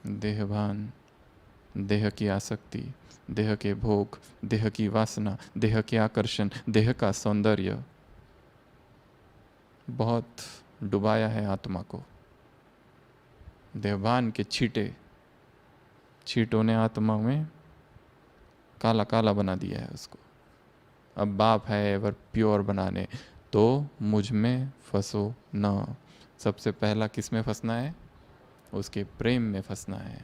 देहभान, देह की आसक्ति, देह के भोग, देह की वासना, देह के आकर्षण, देह का सौंदर्य बहुत डुबाया है आत्मा को। देहभान के छींटों ने आत्मा में काला काला बना दिया है उसको। अब बाप है एवर प्योर बनाने, तो मुझ में फंसो न। सबसे पहला किस में फंसना है? उसके प्रेम में फंसना है।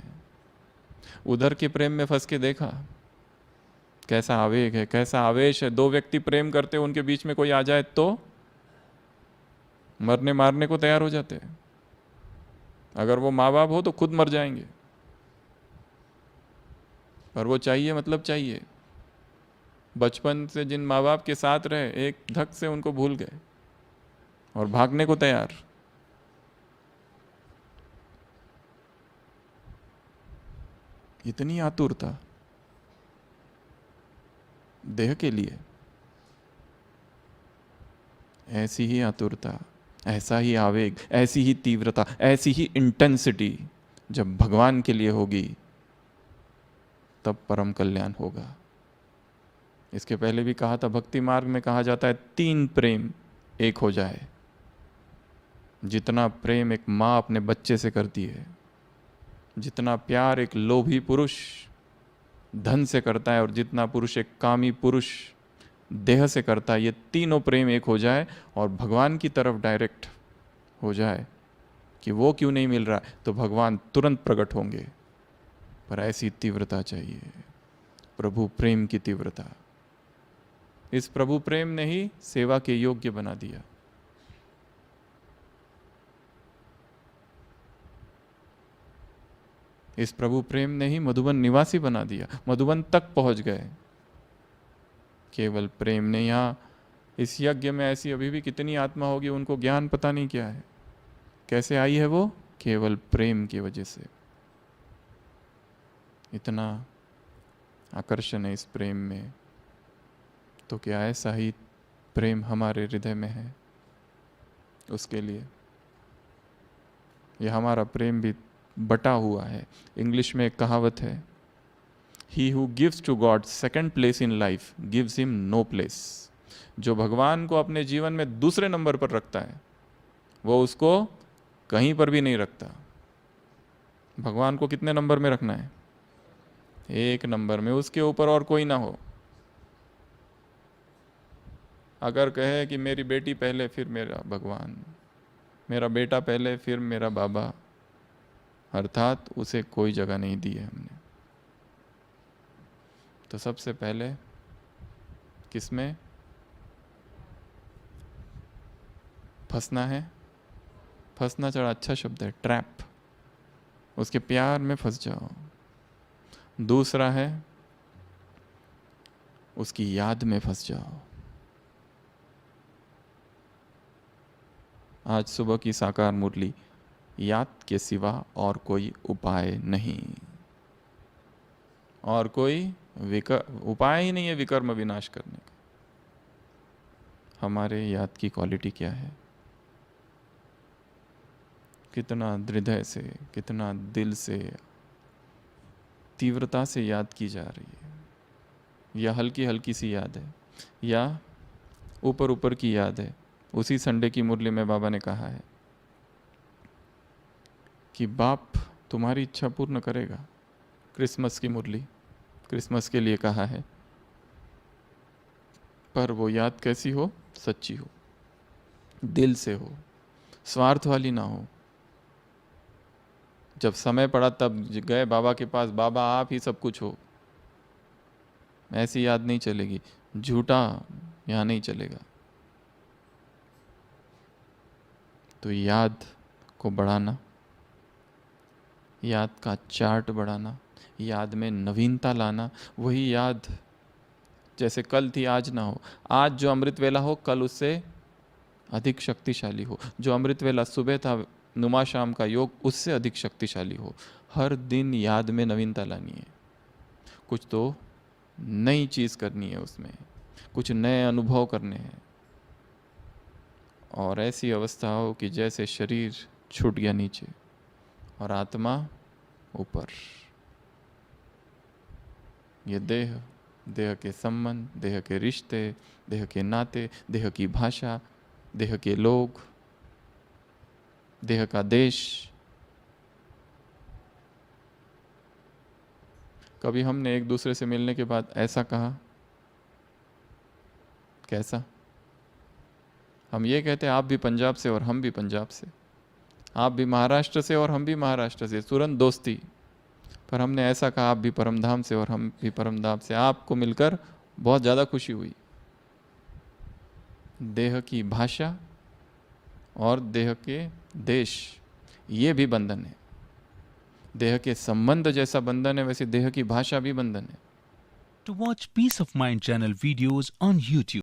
उधर के प्रेम में फंस के देखा कैसा आवेग है, कैसा आवेश है। दो व्यक्ति प्रेम करते, उनके बीच में कोई आ जाए तो मरने मारने को तैयार हो जाते हैं। अगर वो माँ बाप हो तो खुद मर जाएंगे, पर वो चाहिए मतलब चाहिए। बचपन से जिन माँ बाप के साथ रहे, एक धक से उनको भूल गए और भागने को तैयार। इतनी आतुरता देह के लिए, ऐसी ही आतुरता, ऐसा ही आवेग, ऐसी ही तीव्रता, ऐसी ही इंटेंसिटी जब भगवान के लिए होगी तब परम कल्याण होगा। इसके पहले भी कहा था, भक्ति मार्ग में कहा जाता है 3 प्रेम एक हो जाए। जितना प्रेम एक माँ अपने बच्चे से करती है, जितना प्यार एक लोभी पुरुष धन से करता है, और जितना पुरुष एक कामी पुरुष देह से करता है, ये तीनों प्रेम एक हो जाए और भगवान की तरफ डायरेक्ट हो जाए कि वो क्यों नहीं मिल रहा, तो भगवान तुरंत प्रकट होंगे। पर ऐसी तीव्रता चाहिए, प्रभु प्रेम की तीव्रता। इस प्रभु प्रेम ने ही सेवा के योग्य बना दिया। इस प्रभु प्रेम ने ही मधुबन निवासी बना दिया, मधुबन तक पहुंच गए केवल प्रेम ने। यहाँ इस यज्ञ में ऐसी अभी भी कितनी आत्मा होगी, उनको ज्ञान पता नहीं क्या है, कैसे आई है वो, केवल प्रेम की वजह से। इतना आकर्षण है इस प्रेम में, तो क्या ऐसा ही प्रेम हमारे हृदय में है उसके लिए? यह हमारा प्रेम भी बटा हुआ है। इंग्लिश में एक कहावत है, he who gives to God second place in life gives him no place. जो भगवान को अपने जीवन में दूसरे नंबर पर रखता है, वो उसको कहीं पर भी नहीं रखता। भगवान को कितने नंबर में रखना है? 1 नंबर में, उसके ऊपर और कोई ना हो। अगर कहे कि मेरी बेटी पहले फिर मेरा भगवान, मेरा बेटा पहले फिर मेरा बाबा, अर्थात उसे कोई जगह नहीं दी है हमने। तो सबसे पहले किसमें फंसना है? फंसना चढ़ा अच्छा शब्द है, ट्रैप। उसके प्यार में फंस जाओ। दूसरा है उसकी याद में फंस जाओ। आज सुबह की साकार मुरली, याद के सिवा और कोई उपाय नहीं, और कोई उपाय ही नहीं है विकर्म विनाश करने का। हमारे याद की क्वालिटी क्या है? कितना हृदय से, कितना दिल से, तीव्रता से याद की जा रही है, या हल्की हल्की सी याद है, या ऊपर ऊपर की याद है। उसी संडे की मुरली में बाबा ने कहा है कि बाप तुम्हारी इच्छा पूर्ण करेगा। क्रिसमस की मुरली, क्रिसमस के लिए कहा है, पर वो याद कैसी हो? सच्ची हो, दिल से हो, स्वार्थ वाली ना हो। जब समय पड़ा तब गए बाबा के पास, बाबा आप ही सब कुछ हो, ऐसी याद नहीं चलेगी। झूठा यहाँ नहीं चलेगा। तो याद को बढ़ाना, याद का चार्ट बढ़ाना, याद में नवीनता लाना। वही याद जैसे कल थी आज ना हो, आज जो अमृत वेला हो कल उससे अधिक शक्तिशाली हो। जो अमृत वेला सुबह था नुमा शाम का योग, उससे अधिक शक्तिशाली हो। हर दिन याद में नवीनता लानी है, कुछ तो नई चीज़ करनी है, उसमें कुछ नए अनुभव करने हैं। और ऐसी अवस्था हो कि जैसे शरीर छूट गया नीचे और आत्मा ऊपर। ये देह, देह के संबंध, देह के रिश्ते, देह के नाते, देह की भाषा, देह के लोग, देह का देश। कभी हमने एक दूसरे से मिलने के बाद ऐसा कहा? कैसा? हम ये कहते हैं आप भी पंजाब से और हम भी पंजाब से, आप भी महाराष्ट्र से और हम भी महाराष्ट्र से, तुरंत दोस्ती। पर हमने ऐसा कहा आप भी परमधाम से और हम भी परमधाम से, आपको मिलकर बहुत ज़्यादा खुशी हुई। देह की भाषा और देह के देश, ये भी बंधन है। देह के संबंध जैसा बंधन है, वैसे देह की भाषा भी बंधन है। To watch Peace of Mind channel videos on YouTube,